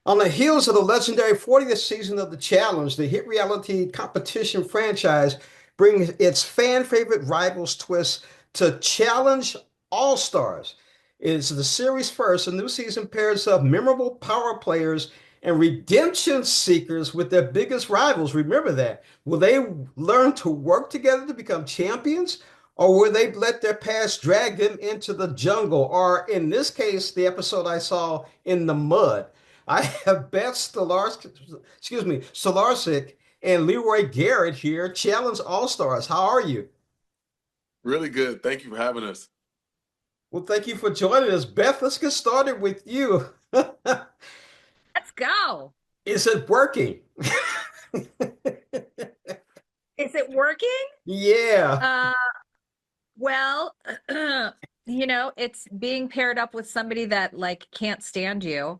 On the heels of the legendary 40th season of The Challenge, the hit reality competition franchise brings its fan favorite rivals twist to Challenge All Stars. It's the series first. A new season pairs up memorable power players and redemption seekers with their biggest rivals. Remember that. Will they learn to work together to become champions? Or will they let their past drag them into the jungle? Or in this case, the episode I saw in the mud. I have Beth Stolarczyk and Leroy Garrett here, Challenge All-Stars. How are you? Really good. Thank you for having us. Well, thank you for joining us. Beth, let's get started with you. Let's go. Is it working? Is it working? Yeah. Uh, well, it's being paired up with somebody that like can't stand you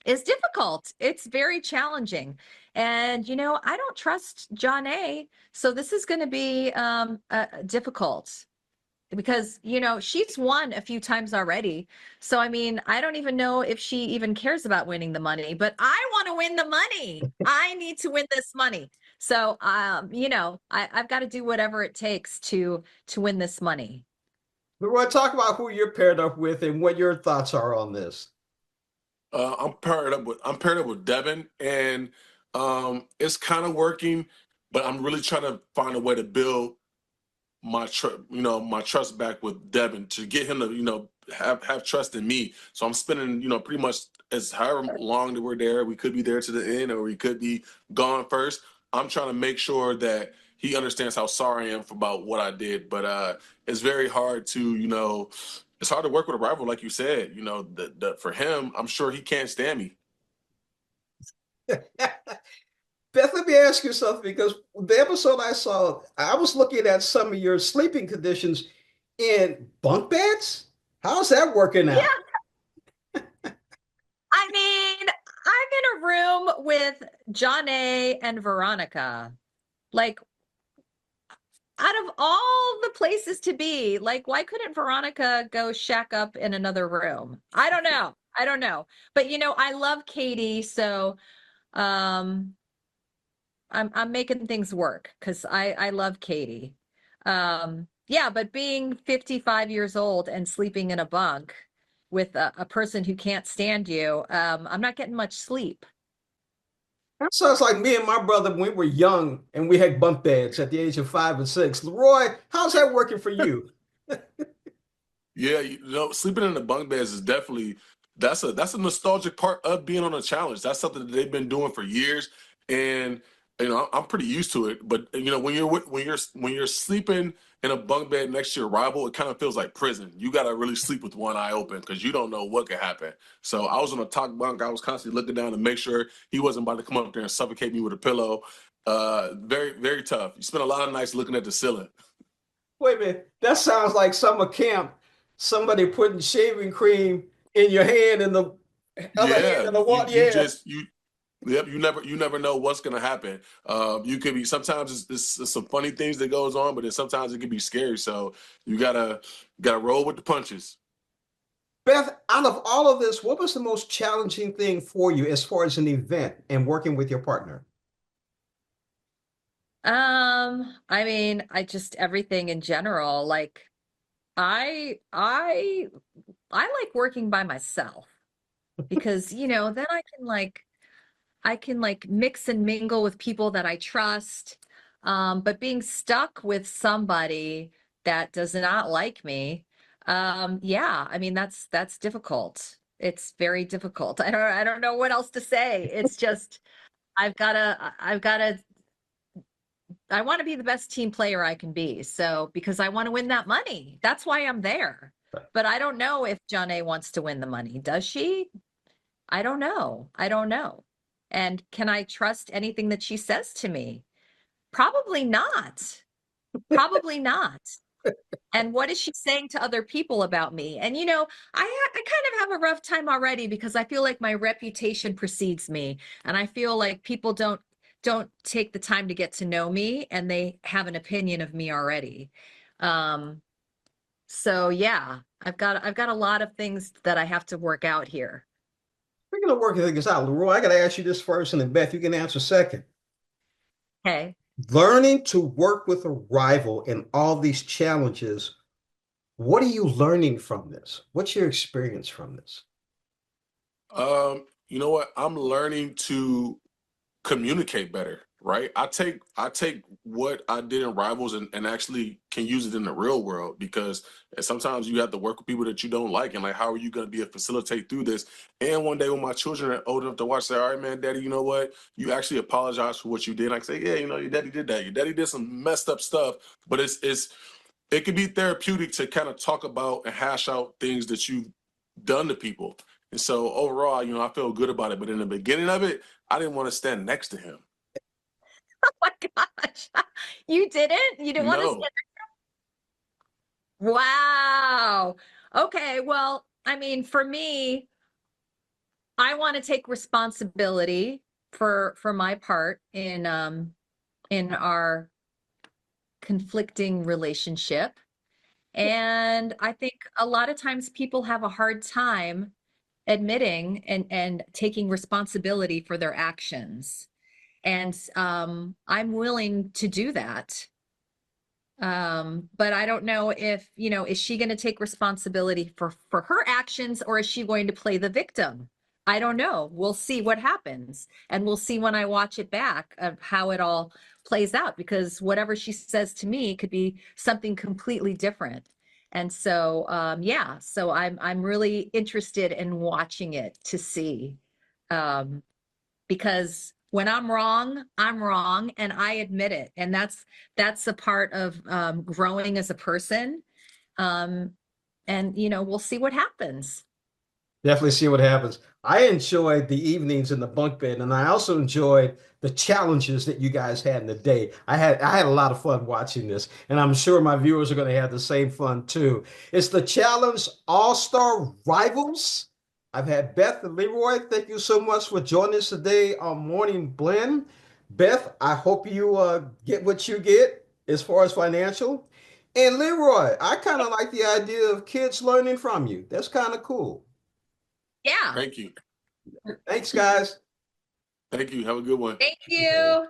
is difficult. It's very challenging. And I don't trust John A. So this is going to be difficult because she's won a few times already. So I mean, I don't even know if she even cares about winning the money, but I want to win the money. I need to win this money. So I've got to do whatever it takes to win this money. We want to talk about who you're paired up with and what your thoughts are on this. I'm paired up with Devin, and it's kind of working, but I'm really trying to find a way to build my trust back with Devin to get him to have trust in me. So I'm spending pretty much as however long that we're there. We could be there to the end, or we could be gone first. I'm trying to make sure that he understands how sorry I am about what I did. But it's very hard to it's hard to work with a rival, like you said. For him, I'm sure he can't stand me. Beth, let me ask you something because the episode I saw, I was looking at some of your sleeping conditions in bunk beds. How's that working Yeah, out? I mean, I'm in a room with John A. and Veronica. Like, out of all the places to be, like, why couldn't Veronica go shack up in another room? I don't know. I don't know. But I love Katie, so um I'm making things work because I love Katie. Yeah, but being 55 years old and sleeping in a bunk with a person who can't stand you, I'm not getting much sleep. That sounds like me and my brother when we were young and we had bunk beds at the age of 5 and 6. Leroy, how's that working for you? Yeah, sleeping in the bunk beds is definitely that's a nostalgic part of being on a challenge. That's something that they've been doing for years, and I'm pretty used to it. But when you're sleeping in a bunk bed next to your rival, it kind of feels like prison. You got to really sleep with one eye open because you don't know what could happen. So I was on a top bunk. I was constantly looking down to make sure he wasn't about to come up there and suffocate me with a pillow. Very very tough. You spend a lot of nights looking at the ceiling. Wait a minute. That sounds like summer camp. Somebody putting shaving cream in your hand and the other hand Yeah, in the you water. you Yeah. just you Yep, you never know what's gonna happen. You could be sometimes it's some funny things that goes on, but then sometimes it can be scary. So you gotta roll with the punches. Beth, out of all of this, what was the most challenging thing for you as far as an event and working with your partner? I mean, I just everything in general, like I I I like working by myself because, then I can like mix and mingle with people that I trust. But being stuck with somebody that does not like me, yeah, I mean that's difficult. It's very difficult. I don't know what else to say. It's just I've gotta I want to be the best team player I can be. So because I want to win that money. That's why I'm there. But I don't know if John A wants to win the money. Does she? I don't know. I don't know. And can I trust anything that she says to me? Probably not. Probably not. And what is she saying to other people about me? And I kind of have a rough time already because I feel like my reputation precedes me, and I feel like people don't take the time to get to know me, and they have an opinion of me already. Um, so yeah, I've got a lot of things that I have to work out here. We're going to work things out. Leroy, I got to ask you this first, and then Beth, you can answer second. Okay. Learning to work with a rival in all these challenges, what are you learning from this? What's your experience from this? You know what? I'm learning to communicate better, right? I take what I did in Rivals and actually can use it in the real world, because sometimes you have to work with people that you don't like, and like, how are you going to be a facilitate through this? And one day when my children are old enough to watch, say, all right, man, daddy, you know what? You actually apologize for what you did. I say, yeah, you know, your daddy did that. Your daddy did some messed up stuff, but it can be therapeutic to kind of talk about and hash out things that you've done to people. And so overall, you know, I feel good about it. But in the beginning of it, I didn't want to stand next to him. Oh my gosh. You didn't? You didn't want to No. stand? Wow. Okay. Well, I mean, for me, I want to take responsibility for my part in our conflicting relationship. And I think a lot of times people have a hard time admitting and taking responsibility for their actions. And I'm willing to do that. But I don't know if, you know, is she going to take responsibility for her actions, or is she going to play the victim? I don't know. We'll see what happens. And we'll see when I watch it back of how it all plays out, because whatever she says to me could be something completely different. And so yeah, so I'm really interested in watching it to see. Um, because when I'm wrong, and I admit it. And that's a part of growing as a person. Um, and you know, we'll see what happens. Definitely see what happens. I enjoyed the evenings in the bunk bed, and I also enjoyed the challenges that you guys had in the day. I had a lot of fun watching this, and I'm sure my viewers are going to have the same fun too. It's the Challenge All-Star Rivals. I've had Beth and Leroy. Thank you so much for joining us today on Morning Blend. Beth, I hope you get what you get as far as financial. And Leroy, I kind of like the idea of kids learning from you. That's kind of cool. Yeah. Thank you. Thanks, guys. Thank you. Have a good one. Thank you.